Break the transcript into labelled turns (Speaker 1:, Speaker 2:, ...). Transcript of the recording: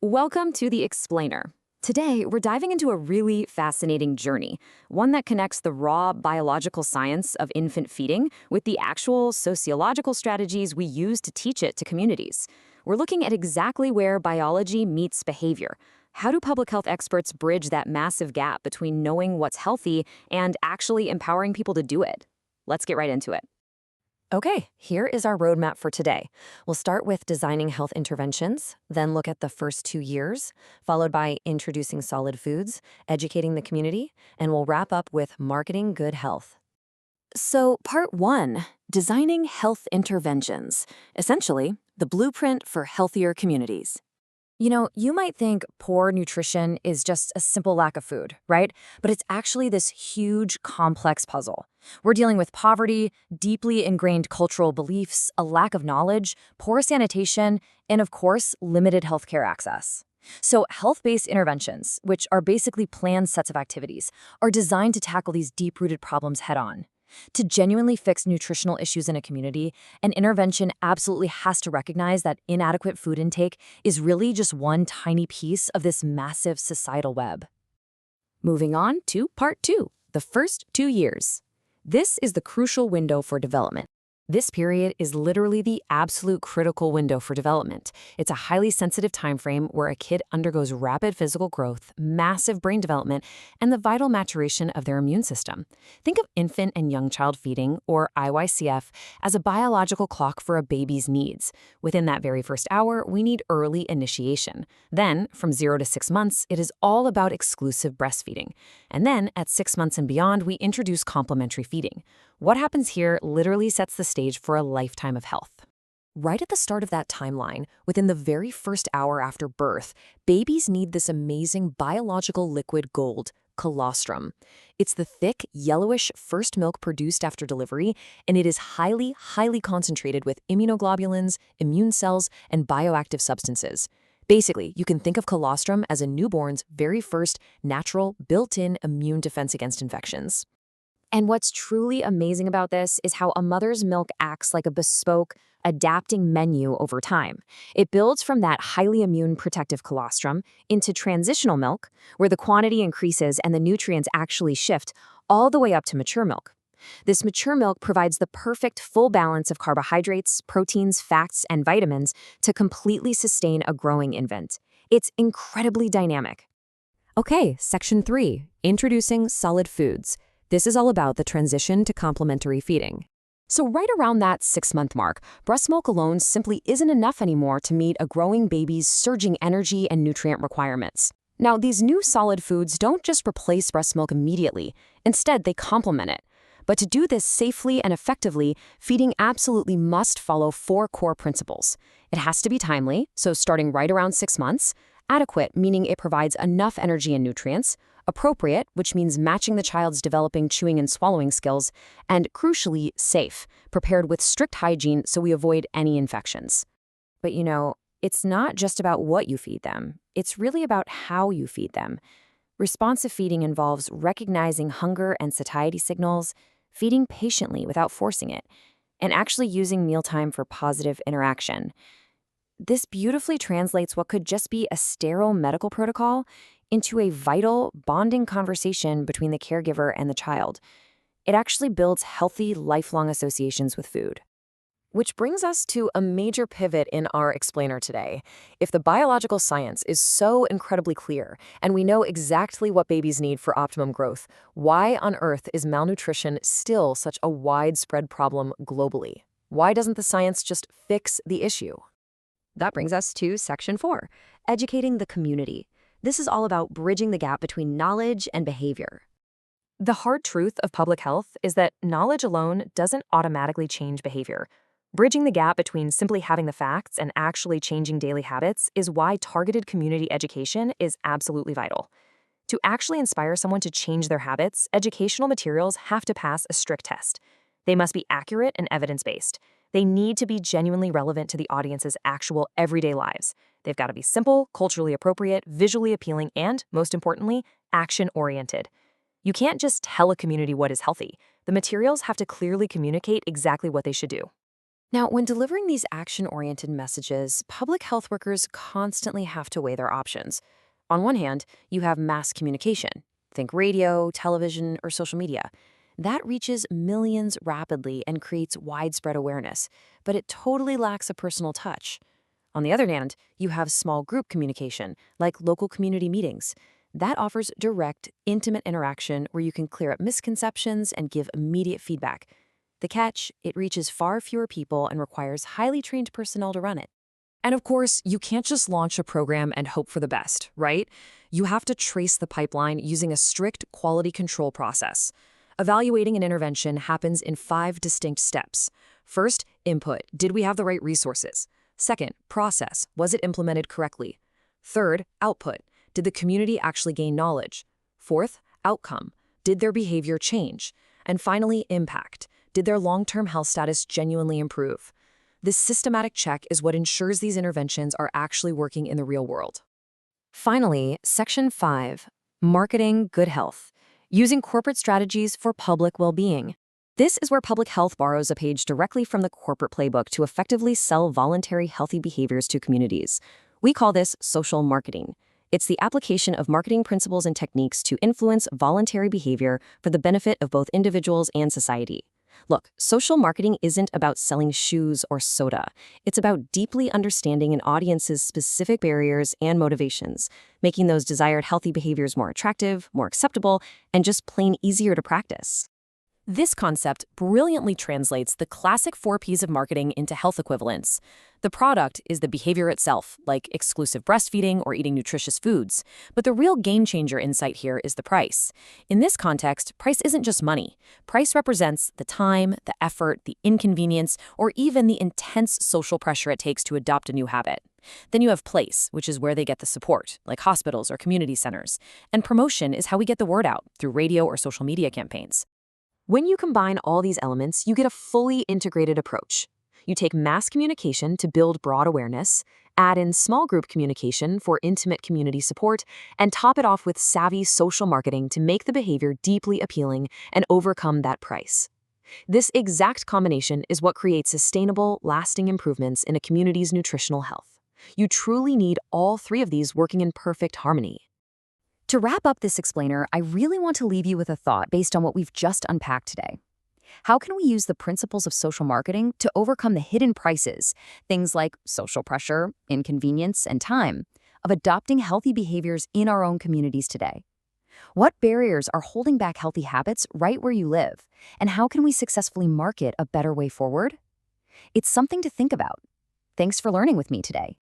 Speaker 1: Welcome to The Explainer. Today, we're diving into a really fascinating journey, one that connects the raw biological science of infant feeding with the actual sociological strategies we use to teach it to communities. We're looking at exactly where biology meets behavior. How do public health experts bridge that massive gap between knowing what's healthy and actually empowering people to do it? Let's get right into it. Okay, here is our roadmap for today. We'll start with designing health interventions, then look at the first 2 years, followed by introducing solid foods, educating the community, and we'll wrap up with marketing good health. So, part one, designing health interventions. Essentially, the blueprint for healthier communities. You might think poor nutrition is just a simple lack of food, right? But it's actually this huge, complex puzzle. We're dealing with poverty, deeply ingrained cultural beliefs, a lack of knowledge, poor sanitation, and of course, limited healthcare access. So, health-based interventions, which are basically planned sets of activities, are designed to tackle these deep-rooted problems head-on. To genuinely fix nutritional issues in a community, an intervention absolutely has to recognize that inadequate food intake is really just one tiny piece of this massive societal web. Moving on to part two, the first 2 years. This is the crucial window for development. This period is literally the absolute critical window for development. It's a highly sensitive time frame where a kid undergoes rapid physical growth, massive brain development, and the vital maturation of their immune system. Think of infant and young child feeding, or IYCF, as a biological clock for a baby's needs. Within that very first hour, we need early initiation. Then, from 0 to 6 months, it is all about exclusive breastfeeding. And then, at 6 months and beyond, we introduce complementary feeding. What happens here literally sets the stage for a lifetime of health. Right at the start of that timeline, within the very first hour after birth, babies need this amazing biological liquid gold, colostrum. It's the thick, yellowish first milk produced after delivery, and it is highly concentrated with immunoglobulins, immune cells, and bioactive substances. Basically, you can think of colostrum as a newborn's very first natural, built-in immune defense against infections. And what's truly amazing about this is how a mother's milk acts like a bespoke, adapting menu over time. It builds from that highly immune protective colostrum into transitional milk, where the quantity increases and the nutrients actually shift, all the way up to mature milk. This mature milk provides the perfect full balance of carbohydrates, proteins, fats, and vitamins to completely sustain a growing infant. It's incredibly dynamic. Okay, section 3, introducing solid foods. This is all about the transition to complementary feeding. So right around that 6-month mark, breast milk alone simply isn't enough anymore to meet a growing baby's surging energy and nutrient requirements. Now, these new solid foods don't just replace breast milk immediately. Instead, they complement it. But to do this safely and effectively, feeding absolutely must follow 4 core principles. It has to be timely, so starting right around 6 months. Adequate, meaning it provides enough energy and nutrients. Appropriate, which means matching the child's developing chewing and swallowing skills. And crucially, safe, prepared with strict hygiene so we avoid any infections. But it's not just about what you feed them. It's really about how you feed them. Responsive feeding involves recognizing hunger and satiety signals, feeding patiently without forcing it, and actually using mealtime for positive interaction. This beautifully translates what could just be a sterile medical protocol into a vital, bonding conversation between the caregiver and the child. It actually builds healthy, lifelong associations with food. Which brings us to a major pivot in our explainer today. If the biological science is so incredibly clear, and we know exactly what babies need for optimum growth, why on earth is malnutrition still such a widespread problem globally? Why doesn't the science just fix the issue? That brings us to section 4, educating the community. This is all about bridging the gap between knowledge and behavior. The hard truth of public health is that knowledge alone doesn't automatically change behavior. Bridging the gap between simply having the facts and actually changing daily habits is why targeted community education is absolutely vital. To actually inspire someone to change their habits, educational materials have to pass a strict test. They must be accurate and evidence-based. They need to be genuinely relevant to the audience's actual everyday lives. They've got to be simple, culturally appropriate, visually appealing, and, most importantly, action-oriented. You can't just tell a community what is healthy. The materials have to clearly communicate exactly what they should do. Now, when delivering these action-oriented messages, public health workers constantly have to weigh their options. On one hand, you have mass communication. Think radio, television, or social media. That reaches millions rapidly and creates widespread awareness, but it totally lacks a personal touch. On the other hand, you have small group communication, like local community meetings. That offers direct, intimate interaction where you can clear up misconceptions and give immediate feedback. The catch, it reaches far fewer people and requires highly trained personnel to run it. And of course, you can't just launch a program and hope for the best, right? You have to trace the pipeline using a strict quality control process. Evaluating an intervention happens in 5 distinct steps. First, input. Did we have the right resources? Second, process. Was it implemented correctly? Third, output. Did the community actually gain knowledge? Fourth, outcome. Did their behavior change? And finally, impact. Did their long-term health status genuinely improve? This systematic check is what ensures these interventions are actually working in the real world. Finally, Section 5, Marketing Good Health, using corporate strategies for public well-being. This is where public health borrows a page directly from the corporate playbook to effectively sell voluntary healthy behaviors to communities. We call this social marketing. It's the application of marketing principles and techniques to influence voluntary behavior for the benefit of both individuals and society. Look, social marketing isn't about selling shoes or soda. It's about deeply understanding an audience's specific barriers and motivations, making those desired healthy behaviors more attractive, more acceptable, and just plain easier to practice. This concept brilliantly translates the classic 4 Ps of marketing into health equivalents. The product is the behavior itself, like exclusive breastfeeding or eating nutritious foods. But the real game-changer insight here is the price. In this context, price isn't just money. Price represents the time, the effort, the inconvenience, or even the intense social pressure it takes to adopt a new habit. Then you have place, which is where they get the support, like hospitals or community centers. And promotion is how we get the word out, through radio or social media campaigns. When you combine all these elements, you get a fully integrated approach. You take mass communication to build broad awareness, add in small group communication for intimate community support, and top it off with savvy social marketing to make the behavior deeply appealing and overcome that price. This exact combination is what creates sustainable, lasting improvements in a community's nutritional health. You truly need all 3 of these working in perfect harmony. To wrap up this explainer, I really want to leave you with a thought based on what we've just unpacked today. How can we use the principles of social marketing to overcome the hidden prices, things like social pressure, inconvenience, and time, of adopting healthy behaviors in our own communities today? What barriers are holding back healthy habits right where you live, and how can we successfully market a better way forward? It's something to think about. Thanks for learning with me today.